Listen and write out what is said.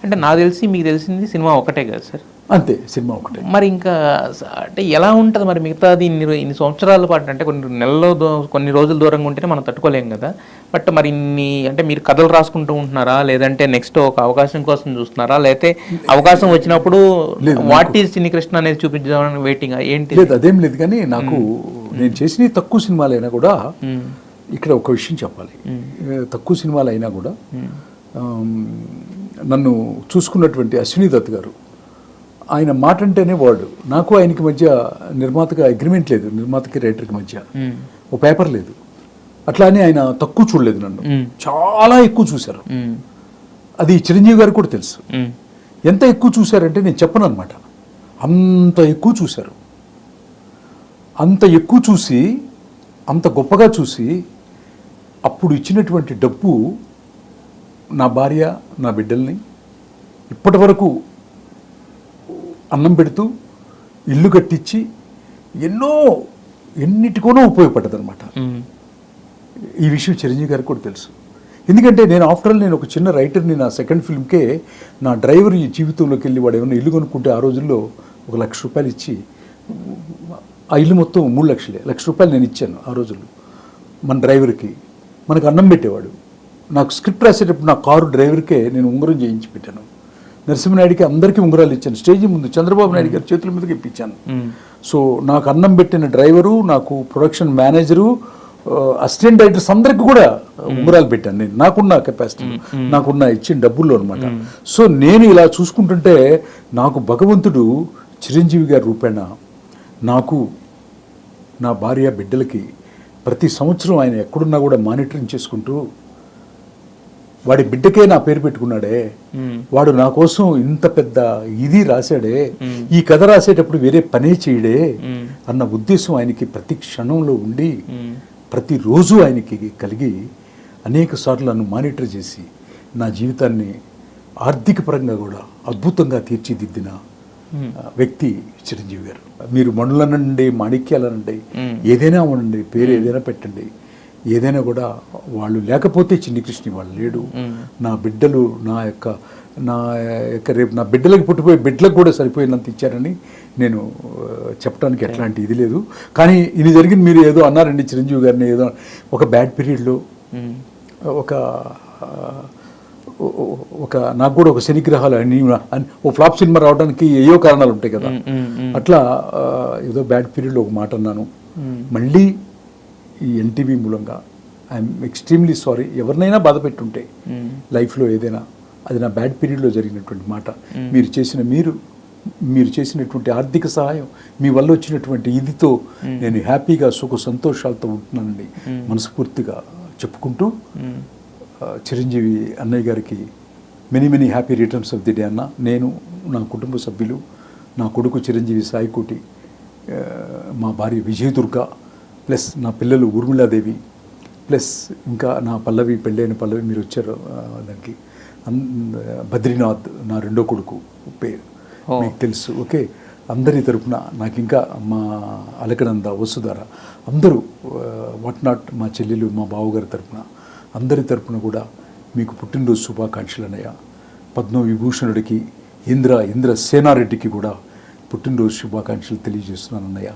అంటే నాకు తెలిసి మీకు తెలిసింది సినిమా ఒకటే కదా సార్? అంతే, సినిమా ఒకటే. మరి ఇంకా అంటే ఎలా ఉంటుంది మరి మిగతాది ఇన్ని సంవత్సరాల పాటు, అంటే కొన్ని నెలల్లో కొన్ని రోజుల దూరంగా ఉంటేనే మనం తట్టుకోలేం కదా. బట్ మరి ఇన్ని అంటే మీరు కథలు రాసుకుంటూ ఉంటున్నారా, లేదంటే నెక్స్ట్ ఒక అవకాశం కోసం చూస్తున్నారా, లేకపోతే అవకాశం వచ్చినప్పుడు వాట్ ఈజ్ చిన్ని కృష్ణ అనేది చూపించాలని వెయిటింగ్ ఏంటి? లేదు, అదేం లేదు. కానీ నాకు నేను చేసిన తక్కువ సినిమాలైనా కూడా ఇక్కడ ఒక విషయం చెప్పాలి. తక్కువ సినిమాలు అయినా కూడా నన్ను చూసుకున్నటువంటి అశ్విని దత్ గారు, ఆయన మాట అంటేనే వాడు. నాకు ఆయనకి మధ్య నిర్మాతగా అగ్రిమెంట్ లేదు, నిర్మాతకి రైటర్కి మధ్య ఓ పేపర్ లేదు. అట్లా అని ఆయన తక్కువ చూడలేదు, నన్ను చాలా ఎక్కువ చూశారు. అది చిరంజీవి గారికి కూడా తెలుసు. ఎంత ఎక్కువ చూశారంటే నేను చెప్పను అనమాట, అంత ఎక్కువ చూశారు. అంత ఎక్కువ చూసి, అంత గొప్పగా చూసి, అప్పుడు ఇచ్చినటువంటి డబ్బు నా భార్య, నా బిడ్డల్ని ఇప్పటి వరకు అన్నం పెడుతూ, ఇల్లు కట్టించి, ఎన్నిటికోనో ఉపయోగపడ్డది అనమాట. ఈ విషయం చిరంజీవి గారికి కూడా తెలుసు. ఎందుకంటే నేను ఆఫ్టర్ ఆల్ నేను ఒక చిన్న రైటర్ని. నా సెకండ్ ఫిల్మ్కే నా డ్రైవర్ ఈ జీవితంలోకి వెళ్ళి వాడు ఏమైనా ఇల్లు కొనుక్కుంటే ఆ రోజుల్లో ₹1,00,000 ఇచ్చి, ఆ ఇల్లు మొత్తం 3 లక్షలే, ₹1,00,000 నేను ఇచ్చాను ఆ రోజుల్లో మన డ్రైవర్కి. మనకు అన్నం పెట్టేవాడు. నాకు స్క్రిప్ట్ రాసేటప్పుడు నా కారు డ్రైవర్కే నేను ఉంగరం చేయించి పెట్టాను. నరసింహనాయుడికి అందరికీ ఉంగరాలు ఇచ్చాను. స్టేజీ ముందు చంద్రబాబు నాయుడు గారి చేతుల మీదకి ఇప్పించాను. సో నాకు అన్నం పెట్టిన డ్రైవరు, నాకు ప్రొడక్షన్ మేనేజరు, అసిస్టెంట్ డైరెక్టర్స్ అందరికి కూడా ఉంగరాలు పెట్టాను నేను, నాకున్న కెపాసిటీ, నాకున్న ఇచ్చిన డబ్బుల్లో అనమాట. సో నేను ఇలా చూసుకుంటుంటే నాకు భగవంతుడు చిరంజీవి గారి రూపేణ నాకు, నా భార్య, బిడ్డలకి ప్రతి సంవత్సరం ఆయన ఎక్కడున్నా కూడా మానిటరింగ్ చేసుకుంటూ, వాడి బిడ్డకే నా పేరు పెట్టుకున్నాడే, వాడు నా కోసం ఇంత పెద్ద ఇది రాశాడే, ఈ కథ రాసేటప్పుడు వేరే పనే చేయడే అన్న ఉద్దేశం ఆయనకి ప్రతి క్షణంలో ఉండి, ప్రతిరోజు ఆయనకి కలిగి, అనేక సార్లు నన్ను మానిటర్ చేసి నా జీవితాన్ని ఆర్థిక పరంగా కూడా అద్భుతంగా తీర్చిదిద్దిన వ్యక్తి చిరంజీవి గారు. మీరు మణులనండి, మాణిక్యాలనండి, ఏదైనా అనండి, పేరు ఏదైనా పెట్టండి, ఏదైనా కూడా వాళ్ళు లేకపోతే చిన్ని కృష్ణ వాళ్ళు లేడు. నా బిడ్డలు, నా యొక్క రేపు నా బిడ్డలకి పుట్టిపోయి బిడ్డలకు కూడా సరిపోయినంత ఇచ్చారని నేను చెప్పడానికి ఎట్లాంటి ఇది లేదు. కానీ ఇది జరిగింది, మీరు ఏదో అన్నారండి చిరంజీవి గారిని, ఏదో ఒక బ్యాడ్ పీరియడ్లో ఒక నాకు కూడా ఒక శనిగ్రహాలు అని ఓ ఫ్లాప్ సినిమా రావడానికి ఏయో కారణాలు ఉంటాయి కదా, అట్లా ఏదో బ్యాడ్ పీరియడ్లో ఒక మాట అన్నాను. మళ్ళీ ఈ ఎన్టీవీ మూలంగా ఐఎమ్ ఎక్స్ట్రీమ్లీ సారీ. ఎవరినైనా బాధ పెట్టుంటే లైఫ్లో ఏదైనా, అది నా బ్యాడ్ పీరియడ్లో జరిగినటువంటి మాట. మీరు చేసినటువంటి ఆర్థిక సహాయం, మీ వల్ల వచ్చినటువంటి ఇదితో నేను హ్యాపీగా సుఖ సంతోషాలతో ఉంటున్నానండి మనస్ఫూర్తిగా చెప్పుకుంటూ, చిరంజీవి అన్నయ్య గారికి many happy returns of the day అన్న. నేను, నా కుటుంబ సభ్యులు, నా కొడుకు చిరంజీవి సాయికోటి, మా భార్య విజయదుర్గ, ప్లస్ నా పిల్లలు ఊర్మిళాదేవి, ప్లస్ ఇంకా నా పల్లవి, పెళ్ళైన పల్లవి, మీరు వచ్చారు దానికి, బద్రీనాథ్ నా రెండో కొడుకు పేరు మీకు తెలుసు. ఓకే, అందరి తరపున నాకు ఇంకా మా అలకనంద, వసుధార, అందరూ వాట్ నాట్, మా చెల్లెలు, మా బావగారి తరపున, అందరి తరపున కూడా మీకు పుట్టినరోజు శుభాకాంక్షలు అన్నయ్య. పద్మవిభూషణుడికి, ఇంద్ర సేనారెడ్డికి కూడా పుట్టినరోజు శుభాకాంక్షలు తెలియజేస్తున్నాను అన్నయ్య.